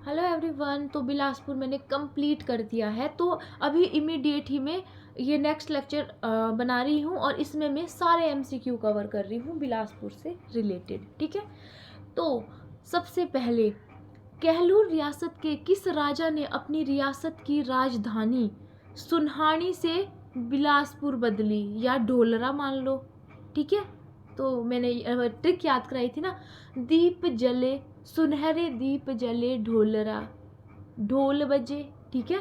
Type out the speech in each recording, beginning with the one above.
Hello everyone. तो बिलासपुर मैंने complete कर दिया है, तो अभी इमीडिएट ही मैं ये नेक्स्ट लेक्चर बना रही हूँ और इसमें मैं सारे एमसीक्यू कवर कर रही हूँ बिलासपुर से रिलेटेड। ठीक है, तो सबसे पहले कहलूर रियासत के किस राजा ने अपनी रियासत की राजधानी सुनहानी से बिलासपुर बदली, या ढोलरा मान लो। ठीक है, तो मैंने ट्रिक याद कराई थी ना, दीप जले सुनहरे दीप जले ढोलरा ढोल बजे। ठीक है,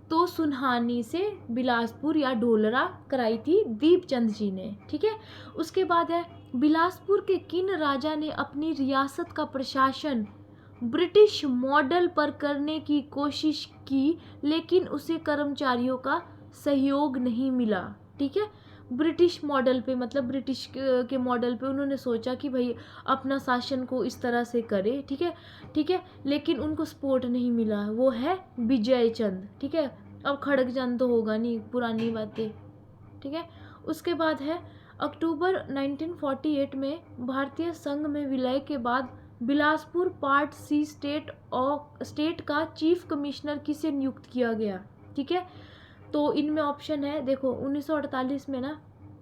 तो सुनहानी से बिलासपुर या ढोलरा कराई थी दीपचंद जी ने। ठीक है, उसके बाद है बिलासपुर के किन राजा ने अपनी रियासत का प्रशासन ब्रिटिश मॉडल पर करने की कोशिश की, लेकिन उसे कर्मचारियों का सहयोग नहीं मिला। ठीक है, ब्रिटिश मॉडल पे मतलब ब्रिटिश के मॉडल पे उन्होंने सोचा कि भाई अपना शासन को इस तरह से करे। ठीक है, ठीक है, लेकिन उनको सपोर्ट नहीं मिला। वो है विजय चंद। ठीक है, अब खड़गचंद तो होगा नहीं, पुरानी बातें। ठीक है, उसके बाद है अक्टूबर 1948 में भारतीय संघ में विलय के बाद बिलासपुर पार्ट सी स्टेट का चीफ कमिश्नर किसे नियुक्त किया गया। ठीक है, तो इनमें ऑप्शन है, देखो 1948 में ना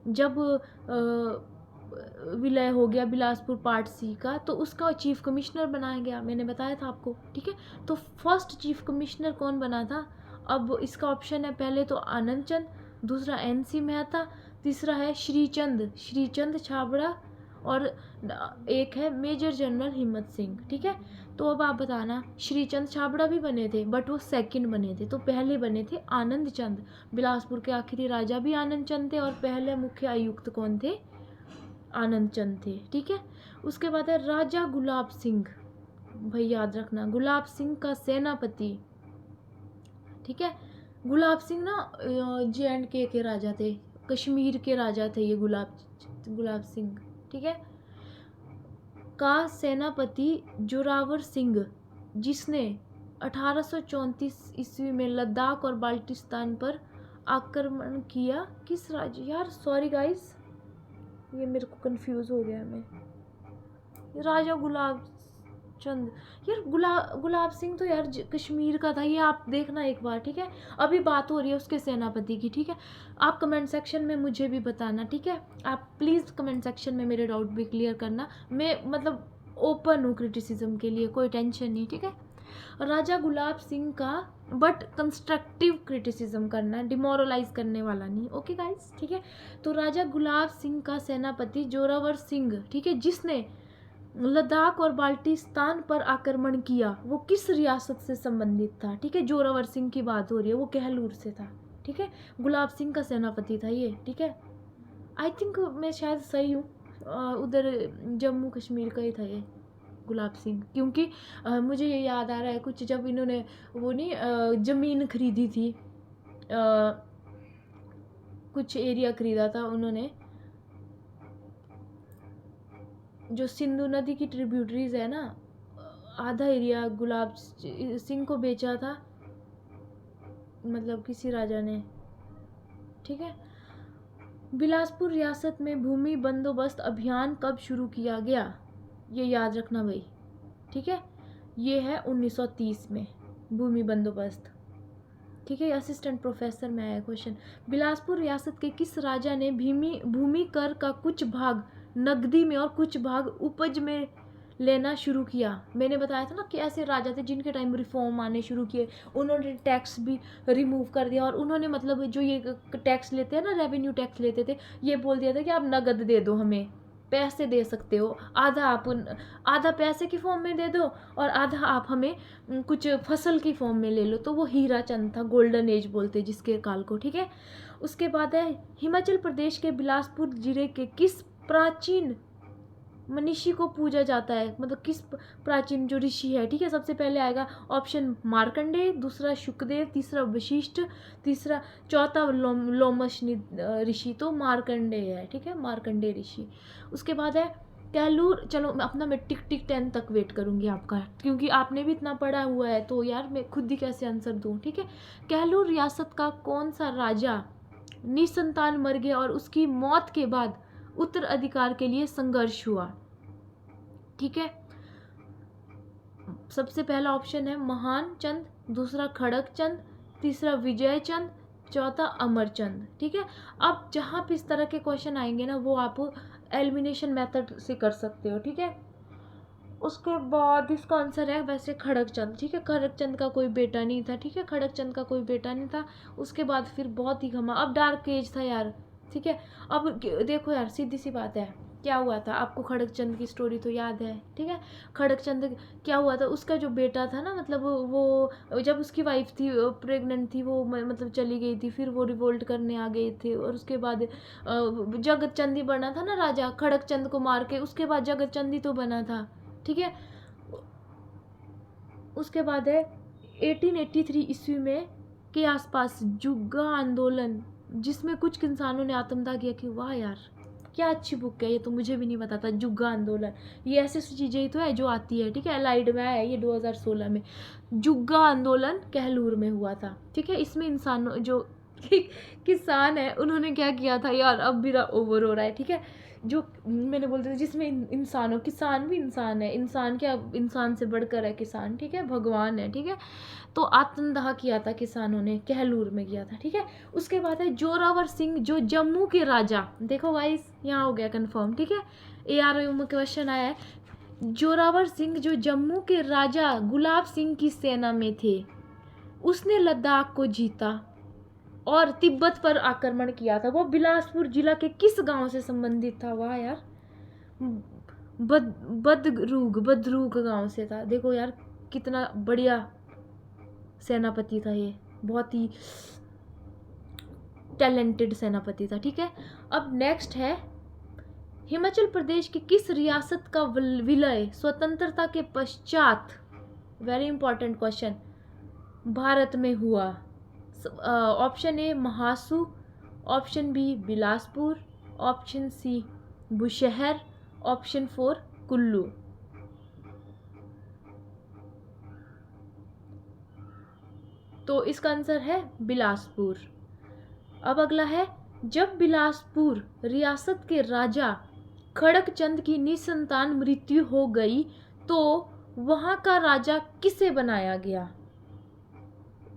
जब विलय हो गया बिलासपुर पार्ट सी का, तो उसका चीफ कमिश्नर बनाया गया, मैंने बताया था आपको। ठीक है, तो फर्स्ट चीफ कमिश्नर कौन बना था? अब इसका ऑप्शन है, पहले तो आनंद चंद, दूसरा NC मेहता, तीसरा है श्रीचंद छाबड़ा, और एक है मेजर जनरल हिम्मत सिंह। ठीक है, तो अब आप बताना, श्रीचंद छाबड़ा भी बने थे बट वो सेकंड बने थे, तो पहले बने थे आनंद चंद। बिलासपुर के आखिरी राजा भी आनंद चंद थे और पहले मुख्य आयुक्त कौन थे? आनंद चंद थे। ठीक है, उसके बाद है राजा गुलाब सिंह। भाई याद रखना, गुलाब सिंह का सेनापति। ठीक है, गुलाब सिंह ना JNK के राजा थे, कश्मीर के राजा थे ये गुलाब सिंह। ठीक है, का सेनापति जोरावर सिंह, जिसने 1834 ईस्वी में लद्दाख और बाल्टिस्तान पर आक्रमण किया, किस राज्य? यार सॉरी गाइस, ये मेरे को कंफ्यूज हो गया मैं। राजा गुलाब चंद, यार गुलाब सिंह तो यार कश्मीर का था, ये आप देखना एक बार। ठीक है, अभी बात हो रही है उसके सेनापति की। ठीक है, आप कमेंट सेक्शन में मुझे भी बताना। ठीक है, आप प्लीज़ कमेंट सेक्शन में मेरे डाउट भी क्लियर करना, मैं मतलब ओपन हूँ क्रिटिसिज्म के लिए, कोई टेंशन नहीं। ठीक है, राजा गुलाब सिंह का बट कंस्ट्रक्टिव क्रिटिसिज्म करना, डिमोरलाइज करने वाला नहीं। ओके गाइस, ठीक है, तो राजा गुलाब सिंह का सेनापति जोरावर सिंह, ठीक है, जिसने लद्दाख और बाल्टिस्तान पर आक्रमण किया, वो किस रियासत से संबंधित था? ठीक है, जोरावर सिंह की बात हो रही है, वो कहलूर से था। ठीक है, गुलाब सिंह का सेनापति था ये। ठीक है, आई थिंक मैं शायद सही हूँ, उधर जम्मू कश्मीर का ही था ये गुलाब सिंह, क्योंकि मुझे ये याद आ रहा है कुछ, जब इन्होंने वो नहीं ज़मीन खरीदी थी, कुछ एरिया खरीदा था उन्होंने, जो सिंधु नदी की ट्रिब्यूटरीज है ना, आधा एरिया गुलाब सिंह को बेचा था, मतलब किसी राजा ने। ठीक है, बिलासपुर रियासत में भूमि बंदोबस्त अभियान कब शुरू किया गया? ये याद रखना भाई। ठीक है, ये है 1930 में भूमि बंदोबस्त। ठीक है, असिस्टेंट प्रोफेसर में आया क्वेश्चन। बिलासपुर रियासत के किस राजा ने भूमि कर का कुछ भाग नकदी में और कुछ भाग उपज में लेना शुरू किया? मैंने बताया था ना कि ऐसे राजा थे जिनके टाइम रिफॉर्म आने शुरू किए, उन्होंने टैक्स भी रिमूव कर दिया, और उन्होंने मतलब जो ये टैक्स लेते हैं ना, रेवेन्यू टैक्स लेते थे, ये बोल दिया था कि आप नगद दे दो, हमें पैसे दे सकते हो, आधा पैसे की फॉर्म में दे दो और आधा आप हमें कुछ फसल की फॉर्म में ले लो। तो वो हीरा चंद था, गोल्डन एज बोलते जिसके काल को। ठीक है, उसके बाद है हिमाचल प्रदेश के बिलासपुर जिले के किस प्राचीन मनीषी को पूजा जाता है, मतलब किस प्राचीन जो ऋषि है। ठीक है, सबसे पहले आएगा ऑप्शन मार्कंडेय, दूसरा शुकदेव, तीसरा वशिष्ठ, तीसरा चौथा लोमश ऋषि, तो मार्कंडेय है। ठीक है, मार्कंडेय ऋषि। उसके बाद है कहलूर, चलो मैं टिक 10 तक वेट करूंगी आपका, क्योंकि आपने भी इतना पढ़ा हुआ है, तो यार मैं खुद ही कैसे आंसर दूं। ठीक है, कहलूर रियासत का कौन सा राजा निसंतान मर गया और उसकी मौत के बाद उत्तराधिकार के लिए संघर्ष हुआ? ठीक है, सबसे पहला ऑप्शन है महान चंद, दूसरा खड़क चंद, तीसरा विजय चंद, चौथा अमरचंद। ठीक है, अब जहाँ पे इस तरह के क्वेश्चन आएंगे ना वो आप एलिमिनेशन मेथड से कर सकते हो। ठीक है, उसके बाद इसका आंसर है वैसे खड़क चंद। ठीक है, खड़क चंद का कोई बेटा नहीं था। ठीक है, खड़क चंद का कोई बेटा नहीं था। उसके बाद फिर बहुत ही घमा, अब डार्क एज था यार। ठीक है, अब देखो यार सीधी सी बात है, क्या हुआ था आपको खड़क चंद की स्टोरी तो याद है। ठीक है, खड़क चंद क्या हुआ था, उसका जो बेटा था ना, मतलब वो जब उसकी वाइफ थी प्रेग्नेंट थी, वो मतलब चली गई थी, फिर वो रिवोल्ट करने आ गए थे, और उसके बाद जगत चंद ही बना था ना राजा, खड़क चंद को मार के उसके बाद जगत चंद ही तो बना था। ठीक है, उसके बाद है 1883 ईस्वी में के आसपास जुग्गा आंदोलन, जिसमें कुछ इंसानों ने आत्मदाह किया। कि वाह यार क्या अच्छी बुक है, ये तो मुझे भी नहीं पता था। जुग्गा आंदोलन, ये ऐसी चीज़ें ही तो है जो आती है। ठीक है, अलाइड में है ये 2016 में। जुग्गा आंदोलन कहलूर में हुआ था। ठीक है, इसमें इंसानों जो किसान है उन्होंने क्या किया था यार, अब मेरा ओवर हो रहा है। ठीक है, जो मैंने बोलते थे जिसमें इंसानों, किसान भी इंसान है, इंसान क्या, इंसान से बढ़कर है किसान। ठीक है, भगवान है। ठीक है, तो आत्मदाह किया था किसानों ने, कहलूर में किया था। ठीक है, उसके बाद है जोरावर सिंह जो जम्मू के राजा, देखो गाइस यहाँ हो गया कंफर्म। ठीक है, ARO में क्वेश्चन आया है, जोरावर सिंह जो जम्मू के राजा गुलाब सिंह की सेना में थे, उसने लद्दाख को जीता और तिब्बत पर आक्रमण किया था। वो बिलासपुर जिला के किस गांव से संबंधित था? वाह यार, बदरूग गांव से था। देखो यार कितना बढ़िया सेनापति था ये, बहुत ही टैलेंटेड सेनापति था। ठीक है, अब नेक्स्ट है हिमाचल प्रदेश की किस रियासत का विलय स्वतंत्रता के पश्चात, वेरी इंपॉर्टेंट क्वेश्चन, भारत में हुआ? Option A Mahasu, option B Bilaspur, option C Bushahr, option 4 Kullu. तो इसका आंसर है बिलासपुर। अब अगला है, जब बिलासपुर रियासत के राजा खड़क चंद की निसंतान मृत्यु हो गई तो वहां का राजा किसे बनाया गया?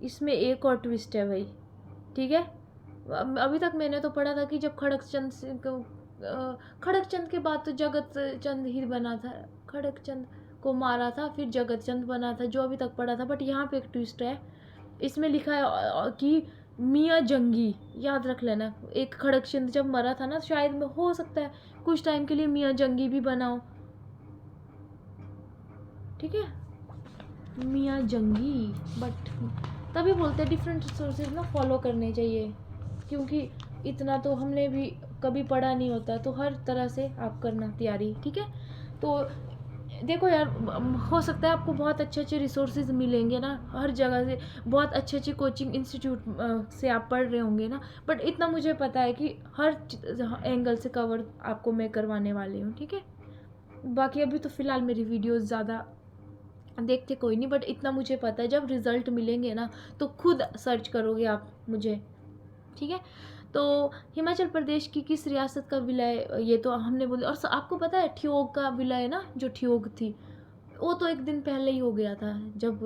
इसमें एक और ट्विस्ट है भाई। ठीक है, अभी तक मैंने तो पढ़ा था कि जब खड़क चंद के बाद तो जगत चंद ही बना था, खड़क चंद को मारा था फिर जगत चंद बना था, जो अभी तक पढ़ा था। बट यहाँ पे एक ट्विस्ट है, इसमें लिखा है कि मियाँ जंगी, याद रख लेना। एक खड़क चंद जब मरा था ना, शायद में हो सकता है कुछ टाइम के लिए मियाँ जंगी भी बनाओ। ठीक है, मियाँ जंगी, बट तभी बोलते हैं डिफरेंट सोर्सेज ना फॉलो करने चाहिए, क्योंकि इतना तो हमने भी कभी पढ़ा नहीं होता, तो हर तरह से आप करना तैयारी। ठीक है, तो देखो यार हो सकता है आपको बहुत अच्छे अच्छे रिसोर्सेज मिलेंगे ना हर जगह से, बहुत अच्छे अच्छे कोचिंग इंस्टीट्यूट से आप पढ़ रहे होंगे ना, बट इतना मुझे पता है कि हर एंगल से कवर आपको मैं करवाने वाली हूँ। ठीक है, बाकी अभी तो फ़िलहाल मेरी वीडियोज़ ज़्यादा देखते कोई नहीं, बट इतना मुझे पता है जब रिज़ल्ट मिलेंगे ना तो खुद सर्च करोगे आप मुझे। ठीक है, तो हिमाचल प्रदेश की किस रियासत का विलय, ये तो हमने बोले। और आपको पता है ठियोग का विलय ना, जो ठियोग थी वो तो एक दिन पहले ही हो गया था, जब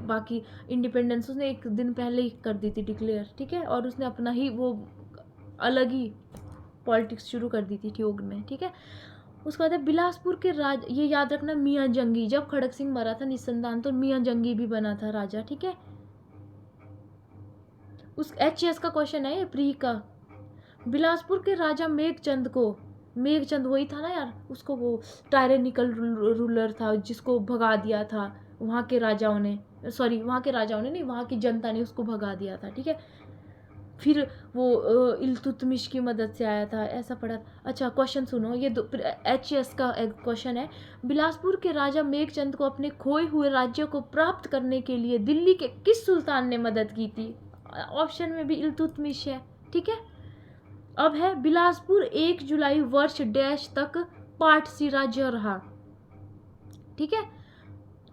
बाकी इंडिपेंडेंस उसने एक दिन पहले ही कर दी थी डिक्लेयर। ठीक है, और उसने अपना ही वो अलग ही पॉलिटिक्स शुरू कर दी थी ठियोग में। ठीक है, उसके बाद है बिलासपुर के राज, ये याद रखना मियाँ जंगी, जब खड़क सिंह मरा था निसंतान तो मियाँ जंगी भी बना था राजा। ठीक है, उस HS का क्वेश्चन है ये, प्री का। बिलासपुर के राजा मेघचंद को, मेघचंद वही था ना यार, उसको वो टायरेनिकल रूलर था जिसको भगा दिया था वहाँ के राजाओं ने, सॉरी वहाँ के राजाओं ने नहीं, वहाँ की जनता ने उसको भगा दिया था। ठीक है, फिर वो इल्तुतमिश की मदद से आया था, ऐसा पढ़ा। अच्छा क्वेश्चन सुनो, ये HS का एक क्वेश्चन है, बिलासपुर के राजा मेघचंद को अपने खोए हुए राज्य को प्राप्त करने के लिए दिल्ली के किस सुल्तान ने मदद की थी? ऑप्शन में भी इल्तुतमिश है। ठीक है, अब है बिलासपुर 1 जुलाई वर्ष डैश तक पारसी राज्य रहा। ठीक है,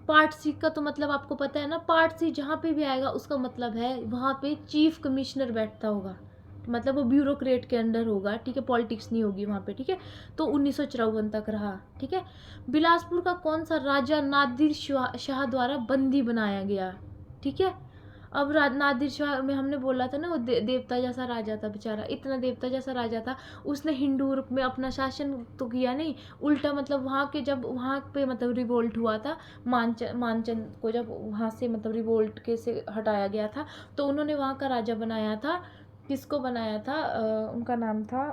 पारसी का तो मतलब आपको पता है ना, पारसी जहाँ पे भी आएगा उसका मतलब है वहाँ पे चीफ कमिश्नर बैठता होगा। मतलब वो ब्यूरोक्रेट के अंडर होगा, ठीक है, पॉलिटिक्स नहीं होगी वहाँ पे, ठीक है। तो 1954 तक रहा, ठीक है। बिलासपुर का कौन सा राजा नादिर शाह द्वारा बंदी बनाया गया, ठीक है। अब नादिर शाह में हमने बोला था ना, वो देवता जैसा राजा था बेचारा, इतना देवता जैसा राजा था, उसने हिंदूर में अपना शासन तो किया नहीं, उल्टा मतलब वहाँ के जब वहाँ पे मतलब रिवोल्ट हुआ था, मानचंद को जब वहाँ से मतलब रिवोल्ट के से हटाया गया था, तो उन्होंने वहाँ का राजा बनाया था, किसको बनाया था, उनका नाम था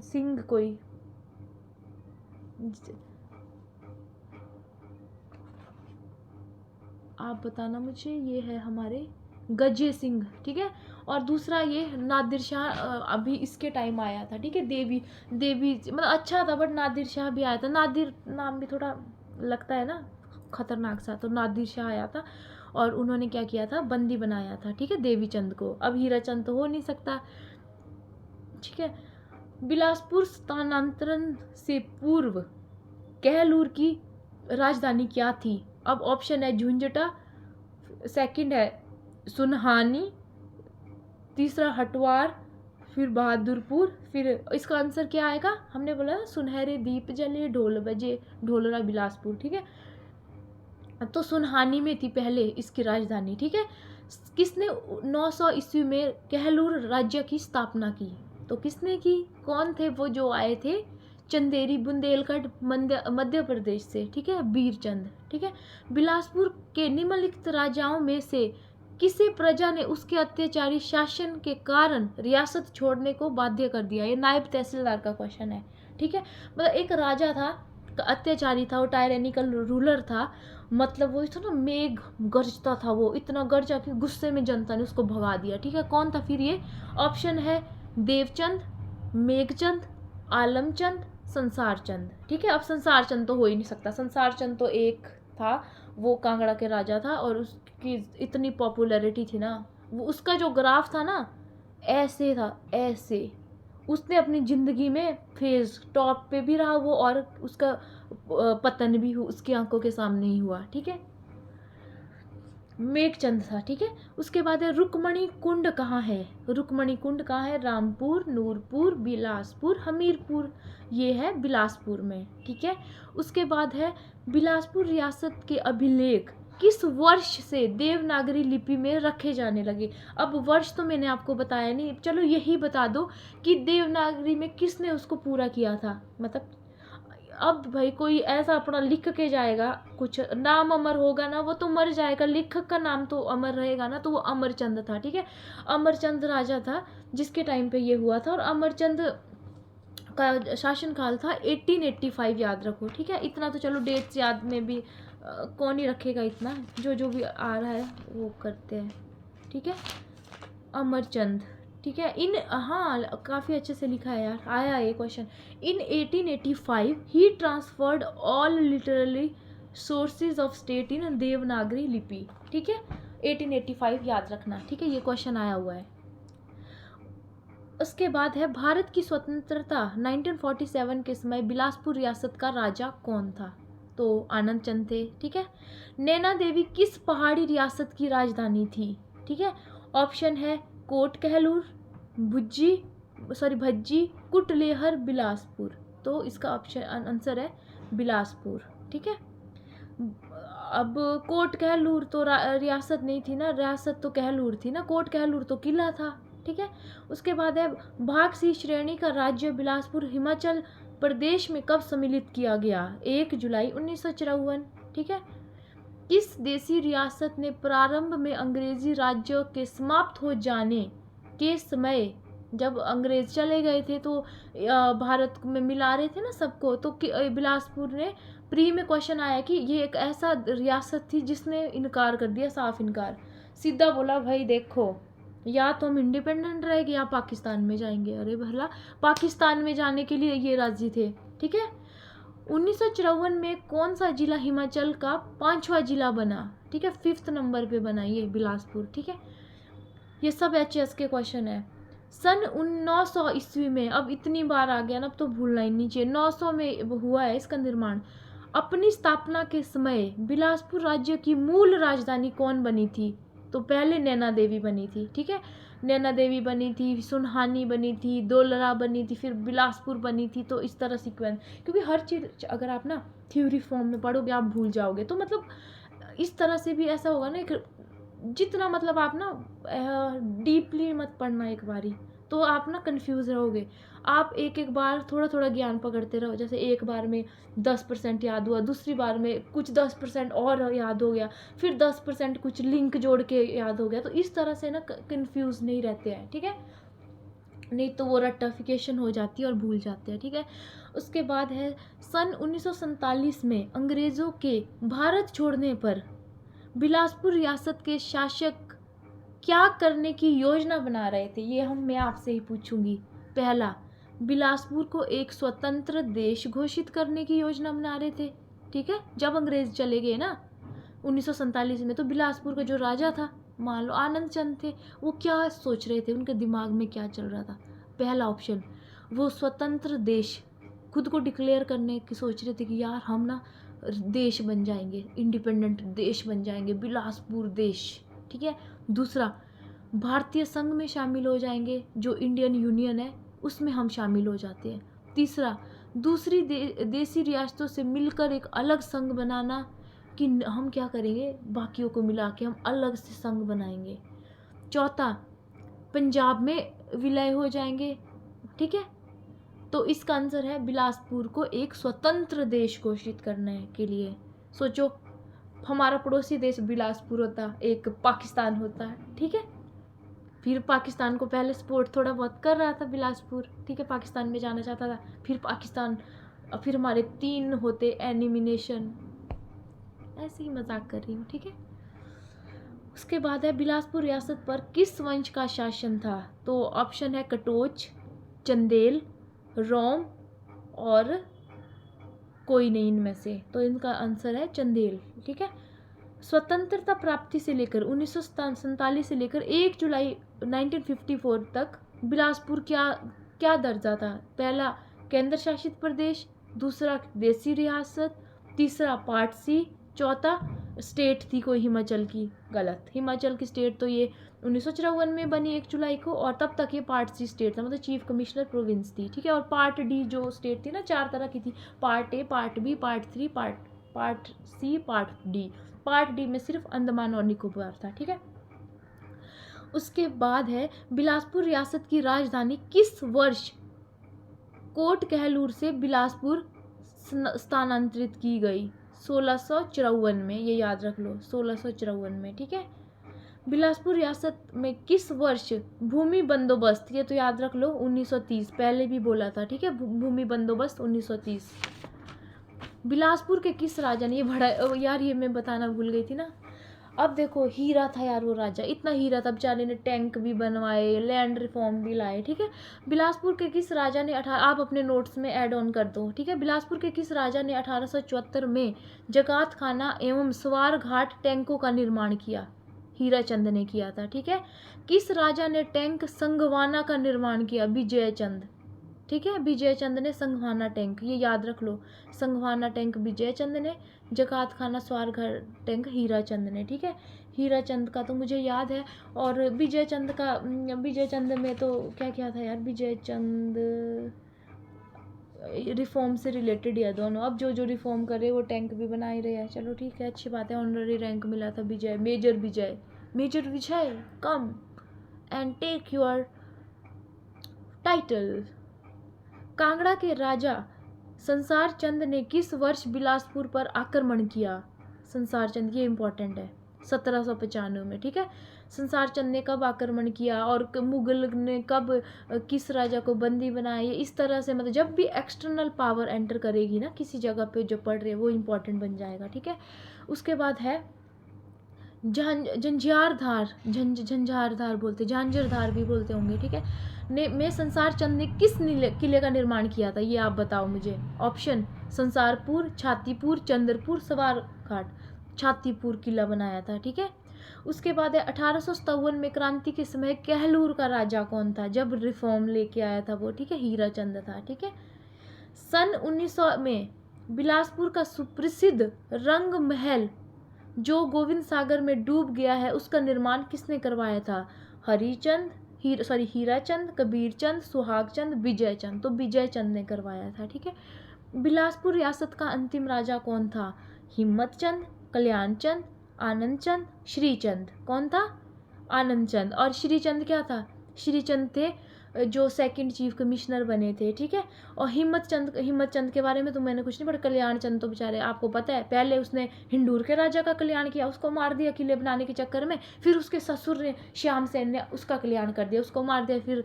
सिंह कोई, आप बताना मुझे, ये है हमारे गजे सिंह, ठीक है। और दूसरा ये नादिर शाह अभी इसके टाइम आया था, ठीक है। देवी मतलब अच्छा था, बट नादिर शाह भी आया था, नादिर नाम भी थोड़ा लगता है ना खतरनाक सा, तो नादिर शाह आया था और उन्होंने क्या किया था, बंदी बनाया था, ठीक है, देवी चंद को। अब हीरा चंद तो हो नहीं सकता, ठीक है। बिलासपुर स्थानांतरण से पूर्व कहलूर की राजधानी क्या थी? अब ऑप्शन है झुंझुटा, सेकंड है सुनहानी, तीसरा हटवार, फिर बहादुरपुर, फिर इसका आंसर क्या आएगा, हमने बोला सुनहरे दीप जले ढोल बजे ढोलरा बिलासपुर, ठीक है। तो सुनहानी में थी पहले इसकी राजधानी, ठीक है। किसने 900 ईस्वी में कहलूर राज्य की स्थापना की? तो किसने की, कौन थे वो जो आए थे, चंदेरी बुंदेलखंड मध्य प्रदेश से, ठीक है, बीरचंद, ठीक है। बिलासपुर के निम्नलिखित राजाओं में से किसी प्रजा ने उसके अत्याचारी शासन के कारण रियासत छोड़ने को बाध्य कर दिया? ये नायब तहसीलदार का क्वेश्चन है, ठीक है। मतलब एक राजा था, अत्याचारी था, वो टायरेनिकल रूलर था, मतलब वो था ना मेघ गरजता था, वो इतना गरजा कि गुस्से में जनता ने उसको भगा दिया, ठीक है। कौन था फिर ये? ऑप्शन है देवचंद, मेघचंद, आलमचंद, संसार चंद, ठीक है। अब संसार चंद तो हो ही नहीं सकता, संसार चंद तो एक था, वो कांगड़ा के राजा था, और उसकी इतनी पॉपुलैरिटी थी ना, वो उसका जो ग्राफ था ना ऐसे था, ऐसे उसने अपनी ज़िंदगी में फेज टॉप पे भी रहा वो, और उसका पतन भी उसकी आंखों के सामने ही हुआ, ठीक है। मेघचंद था, ठीक है। उसके बाद है रुक्मणी कुंड कहाँ है? रुक्मणी कुंड कहाँ है? रामपुर, नूरपुर, बिलासपुर, हमीरपुर, ये है बिलासपुर में, ठीक है। उसके बाद है बिलासपुर रियासत के अभिलेख किस वर्ष से देवनागरी लिपि में रखे जाने लगे? अब वर्ष तो मैंने आपको बताया नहीं, चलो यही बता दो कि देवनागरी में किसने उसको पूरा किया था, मतलब अब भाई कोई ऐसा अपना लिख के जाएगा, कुछ नाम अमर होगा ना, वो तो मर जाएगा, लेखक का नाम तो अमर रहेगा ना, तो वो अमरचंद था, ठीक है। अमरचंद राजा था जिसके टाइम पे ये हुआ था, और अमरचंद का शासन काल था 1885, याद रखो, ठीक है। इतना तो चलो डेट्स याद में भी कौन ही रखेगा इतना, जो भी आ रहा है वो करते हैं, ठीक है। अमरचंद, ठीक है। इन हाँ काफ़ी अच्छे से लिखा है यार, आया ये question. In 1885 he transferred all literary sources of state in Devanagari लिपि, ठीक है। 1885 याद रखना, ठीक है, ये क्वेश्चन आया हुआ है। उसके बाद है भारत की स्वतंत्रता 1947 के समय बिलासपुर रियासत का राजा कौन था? तो आनंद चंद थे, ठीक है। नैना देवी किस पहाड़ी रियासत की राजधानी थी? ठीक है। ऑप्शन है कोट कहलूर, भज्जी, कुटलेहर, बिलासपुर। तो इसका ऑप्शन आंसर है बिलासपुर, ठीक है। अब कोट कहलूर तो रियासत नहीं थी ना, रियासत तो कहलूर थी ना, कोट कहलूर तो किला था, ठीक है। उसके बाद है भाग सी श्रेणी का राज्य बिलासपुर हिमाचल प्रदेश में कब सम्मिलित किया गया? 1 जुलाई 1954, ठीक है। किस देसी रियासत ने प्रारंभ में अंग्रेजी राज्य के समाप्त हो जाने के समय, जब अंग्रेज चले गए थे तो भारत में मिला रहे थे ना सबको, तो बिलासपुर ने प्री में क्वेश्चन आया कि ये एक ऐसा रियासत थी जिसने इनकार कर दिया, साफ इनकार, सीधा बोला भाई देखो या तो हम इंडिपेंडेंट रहेंगे या पाकिस्तान में जाएंगे। अरे भला पाकिस्तान में जाने के लिए ये राजी थे, ठीक है। 1954 में कौन सा जिला हिमाचल का 5वां जिला बना? ठीक है, 5th नंबर पे बना ये बिलासपुर, ठीक है। ये सब HS के क्वेश्चन है। सन 900 ईस्वी में, अब इतनी बार आ गया ना, अब तो भूलना ही नहीं चाहिए, 900 में हुआ है इसका निर्माण। अपनी स्थापना के समय बिलासपुर राज्य की मूल राजधानी कौन बनी थी? तो पहले नैना देवी बनी थी, ठीक है। नैना देवी बनी थी, सुनहानी बनी थी, डोलरा बनी थी, फिर बिलासपुर बनी थी। तो इस तरह सीक्वेंस, क्योंकि हर चीज़ अगर आप ना थ्योरी फॉर्म में पढ़ोगे आप भूल जाओगे। तो मतलब इस तरह से भी ऐसा होगा ना, जितना मतलब आप ना डीपली मत पढ़ना एक बारी, तो आप ना कंफ्यूज रहोगे। आप एक एक बार थोड़ा थोड़ा ज्ञान पकड़ते रहो। जैसे एक बार में 10% याद हुआ, दूसरी बार में कुछ 10% और याद हो गया, फिर 10% कुछ लिंक जोड़ के याद हो गया। तो इस तरह से ना कंफ्यूज नहीं रहते हैं, ठीक है, नहीं तो वो रट्टाफिकेशन हो जाती है और भूल जाते हैं, ठीक है। उसके बाद है सन 1947 में अंग्रेज़ों के भारत छोड़ने पर बिलासपुर रियासत के शासक क्या करने की योजना बना रहे थे, ये मैं आपसे ही पूछूंगी। पहला, बिलासपुर को एक स्वतंत्र देश घोषित करने की योजना बना रहे थे, ठीक है। जब अंग्रेज चले गए ना 1947 में, तो बिलासपुर का जो राजा था, मान लो आनंद चंद थे, वो क्या सोच रहे थे, उनके दिमाग में क्या चल रहा था। पहला ऑप्शन, वो स्वतंत्र देश खुद को डिक्लेयर करने की सोच रहे थे कि यार हम ना देश बन जाएंगे, इंडिपेंडेंट देश बन जाएंगे, बिलासपुर देश, ठीक है। दूसरा, भारतीय संघ में शामिल हो जाएंगे, जो इंडियन यूनियन है उसमें हम शामिल हो जाते हैं। तीसरा, दूसरी देसी रियासतों से मिलकर एक अलग संघ बनाना, कि हम क्या करेंगे, बाकियों को मिला के हम अलग से संघ बनाएंगे। चौथा, पंजाब में विलय हो जाएंगे, ठीक है। तो इसका आंसर है बिलासपुर को एक स्वतंत्र देश घोषित करने के लिए। सोचो, हमारा पड़ोसी देश बिलासपुर होता, एक पाकिस्तान होता, ठीक है। फिर पाकिस्तान को पहले सपोर्ट थोड़ा बहुत कर रहा था बिलासपुर, ठीक है, पाकिस्तान में जाना चाहता था, फिर पाकिस्तान, फिर हमारे 3 होते एनिमिनेशन। ऐसे ही मजाक कर रही हूँ, ठीक है। उसके बाद है बिलासपुर रियासत पर किस वंश का शासन था। तो ऑप्शन है कटोच, चंदेल, रोम और कोई नहीं इनमें से। तो इनका आंसर है चंदेल, ठीक है। स्वतंत्रता प्राप्ति से लेकर 1947 से लेकर 1 जुलाई 1954 तक बिलासपुर क्या दर्जा था। पहला, केंद्र शासित प्रदेश, दूसरा देसी रियासत, तीसरा पार्ट सी, चौथा स्टेट थी कोई हिमाचल की। गलत, हिमाचल की स्टेट तो ये 1954 में बनी 1 जुलाई को, और तब तक ये पार्ट सी स्टेट था, मतलब चीफ कमिश्नर प्रोविंस थी, ठीक है। और पार्ट डी जो स्टेट थी ना, 4 तरह की थी, part A, part B, part 3, part C, part D. Part D में सिर्फ अंडमान और निकोबार था, ठीक है। उसके बाद है बिलासपुर रियासत की राजधानी किस वर्ष कोट कहलूर से बिलासपुर स्थानांतरित की गई। 1654 में, ये याद रख लो, 1654 में, ठीक है। बिलासपुर रियासत में किस वर्ष भूमि बंदोबस्त, ये तो याद रख लो, 1930, पहले भी बोला था, ठीक है, भूमि बंदोबस्त 1930। बिलासपुर के किस राजा ने, ये बड़ा यार, ये मैं बताना भूल गई थी ना। अब देखो, हीरा था यार वो राजा, इतना हीरा था, बेचारे ने टैंक भी बनवाए, लैंड रिफॉर्म भी लाए, ठीक है। बिलासपुर के किस राजा ने आप अपने नोट्स में ऐड ऑन कर दो, ठीक है। बिलासपुर के किस राजा ने 1874 में जकात खाना एवं सवार घाट टैंकों का निर्माण किया। हीरा चंद ने किया था, ठीक है। किस राजा ने टैंक संगवाना का निर्माण किया। विजय चंद, ठीक है, विजय चंद ने संगवाना टैंक, ये याद रख लो, संगवाना टैंक विजय चंद ने, जकात खाना स्वारघर टैंक हीरा चंद ने, ठीक है। हीरा चंद का तो मुझे याद है, और विजय चंद में तो क्या क्या था यार, विजय चंद रिफॉर्म से रिलेटेड है दोनों। अब जो रिफॉर्म करे वो टैंक भी बना ही रहे हैं, चलो ठीक है, अच्छी बात है। ऑनररी रैंक मिला था Vijay, major Vijay come and take your title. Kangra के राजा संसार चंद ने किस वर्ष बिलासपुर पर आक्रमण किया। संसार चंद, ये इंपॉर्टेंट है, 1795 में, ठीक है। संसार चंद ने कब आक्रमण किया, और मुगल ने कब किस राजा को बंदी बनाया, इस तरह से, मतलब जब भी एक्सटर्नल पावर एंटर करेगी ना किसी जगह पे जो पढ़ रहे, वो इंपॉर्टेंट बन जाएगा, ठीक है। उसके बाद है झंझारधार बोलते, झांझरधार भी बोलते होंगे, ठीक है। में संसार चंद ने किस किले का निर्माण किया था, ये आप बताओ मुझे। ऑप्शन, संसारपुर, छातीपुर, चंद्रपुर, सवार घाट। छातीपुर किला बनाया था, ठीक है। उसके बाद है 1857 में क्रांति के समय कहलूर का राजा कौन था, जब रिफॉर्म लेके आया था वो, ठीक है, हीरा चंद था, ठीक है। सन 1900 में बिलासपुर का सुप्रसिद्ध रंग महल जो गोविंद सागर में डूब गया है, उसका निर्माण किसने करवाया था। हरिचंद, हीरा चंद, कबीर चंद, सुहाग चंद, विजय चंद। तो विजय चंद ने करवाया था, ठीक है। बिलासपुर रियासत का अंतिम राजा कौन था? हिम्मत चंद, कल्याण चंद, आनंद चंद, श्रीचंद। कौन था? आनंद चंद। और श्रीचंद क्या था? श्रीचंद थे जो सेकंड चीफ कमिश्नर बने थे, ठीक है। और हिम्मत चंद के बारे में तो मैंने कुछ नहीं पढ़ा। कल्याण चंद तो बेचारे, आपको पता है, पहले उसने हिंदूर के राजा का कल्याण किया, उसको मार दिया किले बनाने के चक्कर में। फिर उसके ससुर ने, श्याम सेन ने, उसका कल्याण कर दिया, उसको मार दिया। फिर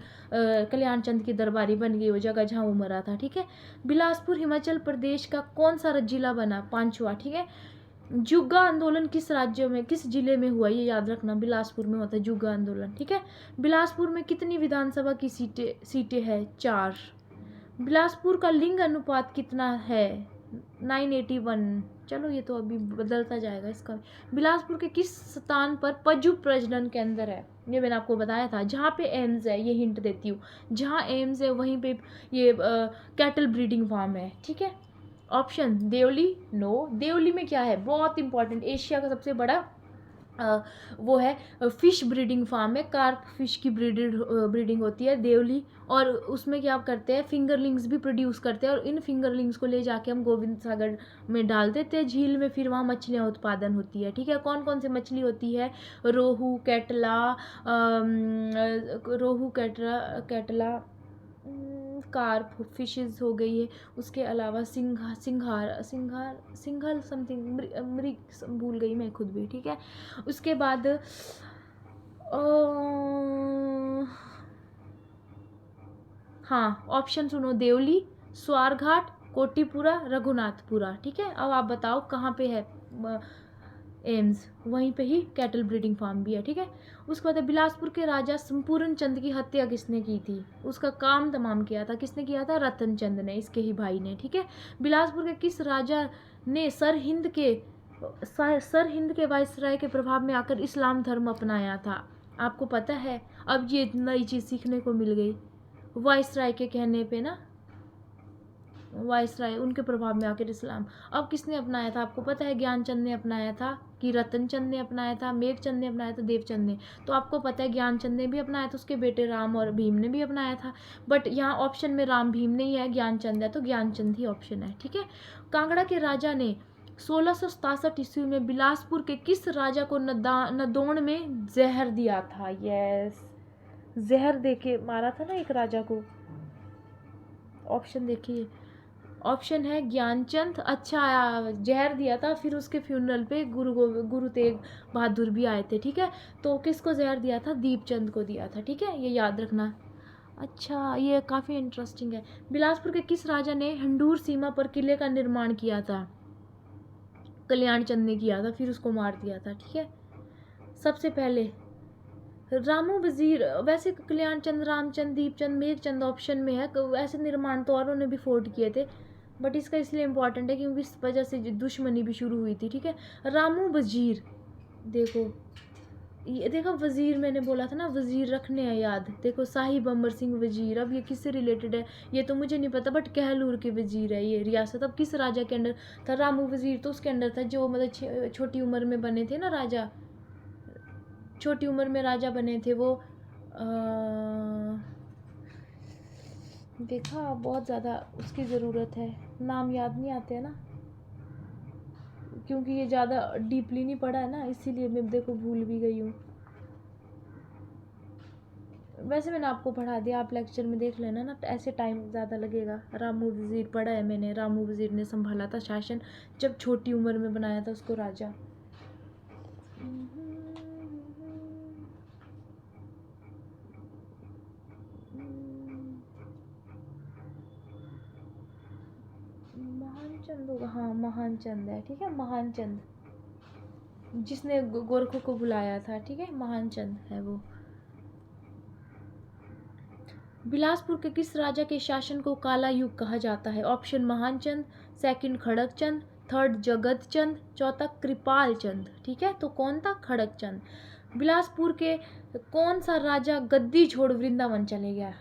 कल्याण चंद की दरबारी बन गई वो जगह जहाँ वो मरा था, ठीक है। बिलासपुर हिमाचल प्रदेश का कौन सा जिला बना? पांचवा, ठीक है। जुग्गा आंदोलन किस राज्य में, किस जिले में हुआ? ये याद रखना, बिलासपुर में होता है जुग्गा आंदोलन, ठीक है। बिलासपुर में कितनी विधानसभा की सीटें हैं? 4। बिलासपुर का लिंग अनुपात कितना है? 981। चलो ये तो अभी बदलता जाएगा इसका। बिलासपुर के किस स्थान पर पशु प्रजनन केंद्र है? ये मैंने आपको बताया था, जहाँ पे एम्स है, ये हिंट देती हूँ, जहाँ एम्स है वहीं पे ये कैटल ब्रीडिंग फार्म है, ठीक है। Option Deoli, no. देवली में क्या है? बहुत इंपॉर्टेंट, एशिया का सबसे बड़ा वो है फिश ब्रीडिंग फार्म है, कार्प फिश की ब्रीडिंग होती है देवली। और उसमें क्या करते हैं, फिंगरलिंग्स भी प्रोड्यूस करते हैं, और इन फिंगरलिंग्स को ले जाके हम गोविंद सागर में डाल देते हैं, झील में। फिर वहाँ मछलियाँ उत्पादन होती है, ठीक है। कौन कौन सी मछली होती है? रोहू, कैटला, कार्प फिशेस हो गई है। उसके अलावा सिंघल समथिंग, मृग भूल गई मैं खुद भी, ठीक है। उसके बाद हाँ, ऑप्शन सुनो, देवली, स्वारघाट, कोटीपुरा, रघुनाथपुरा, ठीक है। अब आप बताओ कहाँ पे है एम्स? वहीं पे ही कैटल ब्रीडिंग फार्म भी है, ठीक है। उसके बाद बिलासपुर के राजा संपूर्ण चंद की हत्या किसने की थी? उसका काम तमाम किया था, किसने किया था? रतन चंद ने, इसके ही भाई ने, ठीक है। बिलासपुर के किस राजा ने सरहिंद के वायसराय के प्रभाव में आकर इस्लाम धर्म अपनाया था? आपको पता है, अब ये नई चीज़ सीखने को मिल गई। वायसराय के कहने पे ना, वायसराय, उनके प्रभाव में आकर इस्लाम। अब किसने अपनाया था? आपको पता है, ज्ञानचंद ने अपनाया था, कि रतनचंद ने अपनाया था, मेघचंद ने अपनाया था, देवचंद ने। तो आपको पता है ज्ञानचंद ने भी अपनाया था, उसके बेटे राम और भीम ने भी अपनाया था। बट यहाँ ऑप्शन में राम भीम नहीं है, ज्ञानचंद है, तो ज्ञानचंद ही ऑप्शन है, ठीक है। कांगड़ा के राजा ने 1667 ईस्वी में बिलासपुर के किस राजा को नदौन में जहर दिया था? यस, जहर देके मारा था ना एक राजा को। ऑप्शन देखिए, ऑप्शन है ज्ञानचंद, अच्छा जहर दिया था। फिर उसके फ्यूनरल पे गुरु तेग बहादुर भी आए थे, ठीक है। तो किसको जहर दिया था? दीपचंद को दिया था, ठीक है, ये याद रखना। अच्छा, ये काफ़ी इंटरेस्टिंग है। बिलासपुर के किस राजा ने हंडूर सीमा पर किले का निर्माण किया था? कल्याण चंद ने किया था, फिर उसको मार दिया था, ठीक है। सबसे पहले रामू वजीर, वैसे कल्याण चंद, रामचंद, दीपचंद, मेघचंद ऑप्शन में है, ऐसे निर्माण तो औरों ने भी फोर्ट किए थे, बट इसका इसलिए इम्पोर्टेंट है क्योंकि इस वजह से दुश्मनी भी शुरू हुई थी, ठीक है। रामू वजीर, देखो ये देखो, वजीर मैंने बोला था ना, वजीर रखने हैं याद। देखो, साहिब अमर सिंह वजीर, अब ये किससे रिलेटेड है ये तो मुझे नहीं पता, बट कहलूर के वजीर है ये रियासत। अब किस राजा के अंडर था? रामू वजीर तो उसके अंडर था जो मतलब छोटी उम्र में बने थे ना राजा, छोटी उम्र में राजा बने थे वो। देखा, बहुत ज़्यादा उसकी ज़रूरत है, नाम याद नहीं आते हैं ना, क्योंकि ये ज़्यादा डीपली नहीं पढ़ा है ना, इसीलिए मैं देखो भूल भी गई हूँ। वैसे मैंने आपको पढ़ा दिया, आप लेक्चर में देख लेना ना, ऐसे टाइम ज़्यादा लगेगा। रामू वजीर पढ़ा है मैंने, रामू वजीर ने संभाला था शासन, जब छोटी उम्र में बनाया था उसको राजा। महानचंद होगा, हाँ महानचंद है, ठीक है, महानचंद, जिसने गोरखों को बुलाया था, ठीक है, महानचंद है वो। बिलासपुर के किस राजा के शासन को काला युग कहा जाता है? ऑप्शन महानचंद, सेकंड खड़गचंद, थर्ड जगतचंद, चौथा कृपाल चंद, ठीक है। तो कौन था? खड़गचंद। बिलासपुर के कौन सा राजा गद्दी छोड़ वृंदावन चले गया?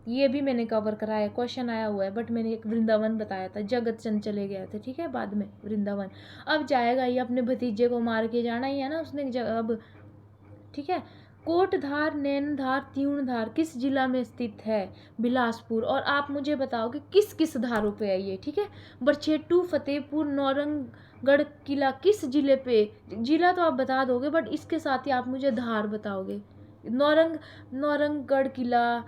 ये भी मैंने कवर कराया, क्वेश्चन आया हुआ है, बट मैंने एक वृंदावन बताया था, जगतचंद चले गए थे, ठीक है, बाद में वृंदावन। अब जाएगा ये, अपने भतीजे को मार के जाना ही है ना उसने अब, ठीक है। कोटधार, नैनधार, त्यूणधार किस जिला में स्थित है? बिलासपुर। और आप मुझे बताओ कि किस किस धारों पे है ये, ठीक है। बरछेटू, फतेहपुर, नौरंगगढ़ किला किस जिले पे? जिला तो आप बता दोगे, बट इसके साथ ही आप मुझे धार बताओगे। नौरंगगढ़ किला,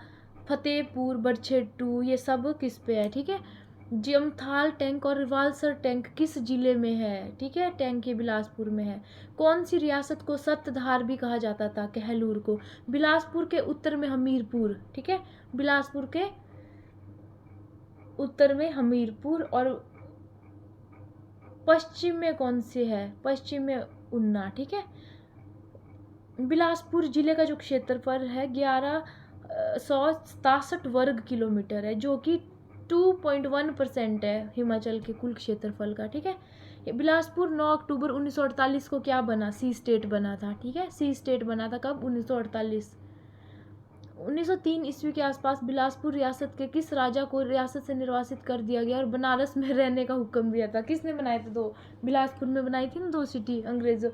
फतेहपुर, बरछेटू, ये सब किस पे है, ठीक है। जमथाल टैंक और रिवाल्सर टैंक किस जिले में है, ठीक है। टैंक ये बिलासपुर में है। कौन सी रियासत को सप्तधार भी कहा जाता था? कहलूर को। बिलासपुर के उत्तर में हमीरपुर, ठीक है। बिलासपुर के उत्तर में हमीरपुर। और पश्चिम में कौन से है? पश्चिम में उन्ना, ठीक है। बिलासपुर जिले का जो क्षेत्रफल है 1167 वर्ग किलोमीटर है, जो कि 2.1% है हिमाचल के कुल क्षेत्रफल का, ठीक है। ये बिलासपुर 9 अक्टूबर 1948 को क्या बना? सी स्टेट बना था, ठीक है। सी स्टेट बना था कब? 1948। 1903 ईस्वी के आसपास बिलासपुर रियासत के किस राजा को रियासत से निर्वासित कर दिया गया और बनारस में रहने का हुक्म दिया था? किसने बनाए थे? दो बिलासपुर में बनाई थी ना, 2 सिटी अंग्रेजों।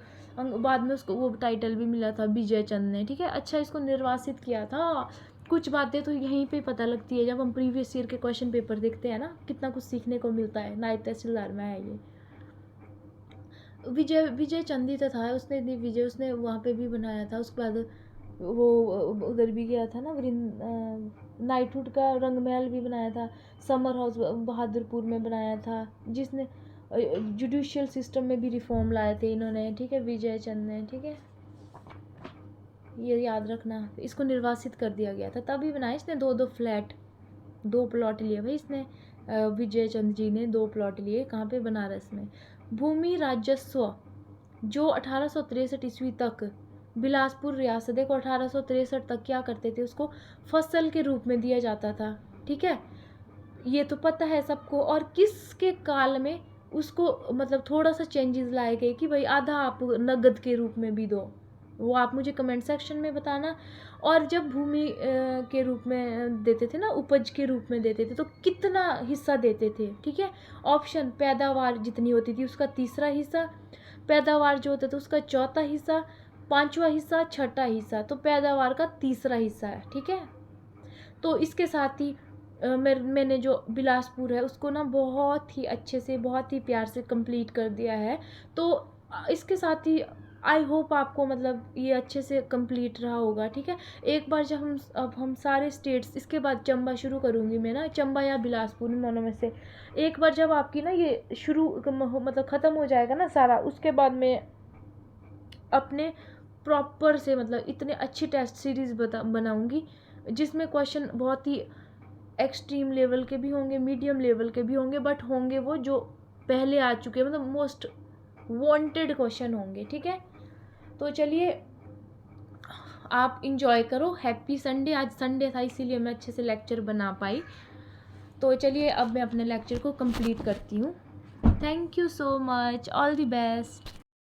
बाद में उसको वो टाइटल भी मिला था विजय चंद ने, ठीक है। अच्छा, इसको निर्वासित किया था। कुछ बातें तो यहीं पे पता लगती है जब हम प्रीवियस ईयर के क्वेश्चन पेपर देखते हैं ना, कितना कुछ सीखने को मिलता है। नायब तहसीलदार में है ये। विजय चंद ही तो था उसने, विजय उसने वहाँ पे भी बनाया था। उसके बाद वो उधर भी गया था ना, नाइटहुड का रंग महल भी बनाया था। समर हाउस बहादुरपुर में बनाया था, जिसने जुडिशियल सिस्टम में भी रिफॉर्म लाए थे इन्होंने, ठीक है, विजय चंद ने, ठीक है। ये याद रखना। इसको निर्वासित कर दिया गया था, तभी बनाया इसने 2 फ्लैट, 2 प्लॉट लिए भाई इसने। विजय चंद जी ने 2 प्लॉट लिए, कहाँ पे? बनारस में। भूमि राजस्व जो 1863 ईस्वी तक बिलासपुर रियासत को 1863 तक क्या करते थे? उसको फसल के रूप में दिया जाता था, ठीक है। ये तो पता है सबको। और किसके काल में उसको मतलब थोड़ा सा चेंजेस लाए गए कि भाई आधा आप नगद के रूप में भी दो, वो आप मुझे कमेंट सेक्शन में बताना। और जब भूमि के रूप में देते थे ना, उपज के रूप में देते थे, तो कितना हिस्सा देते थे, ठीक है। ऑप्शन: पैदावार जितनी होती थी उसका 3रा हिस्सा, पैदावार जो होता था उसका 4था हिस्सा, 5वां हिस्सा, 6ठा हिस्सा। तो पैदावार का 3रा हिस्सा है, ठीक है। तो इसके साथ ही मैंने जो बिलासपुर है उसको ना बहुत ही अच्छे से, बहुत ही प्यार से कंप्लीट कर दिया है। तो इसके साथ ही आई होप आपको मतलब ये अच्छे से कंप्लीट रहा होगा, ठीक है। एक बार जब हम सारे स्टेट्स, इसके बाद चंबा शुरू करूँगी मैं ना, चंबा या बिलासपुर, इन दोनों में से एक बार जब आपकी ना ये शुरू मतलब ख़त्म हो जाएगा ना सारा, उसके बाद मैं अपने प्रॉपर से मतलब इतने अच्छी टेस्ट सीरीज़ बनाऊँगी जिसमें क्वेश्चन बहुत ही एक्सट्रीम लेवल के भी होंगे, मीडियम लेवल के भी होंगे, बट होंगे वो जो पहले आ चुके हैं, मतलब मोस्ट वांटेड क्वेश्चन होंगे, ठीक है। तो चलिए आप इंजॉय करो। Happy Sunday. आज संडे था इसीलिए मैं अच्छे से लेक्चर बना पाई। तो चलिए अब मैं अपने लेक्चर को कंप्लीट करती हूँ। Thank you so much, all the best.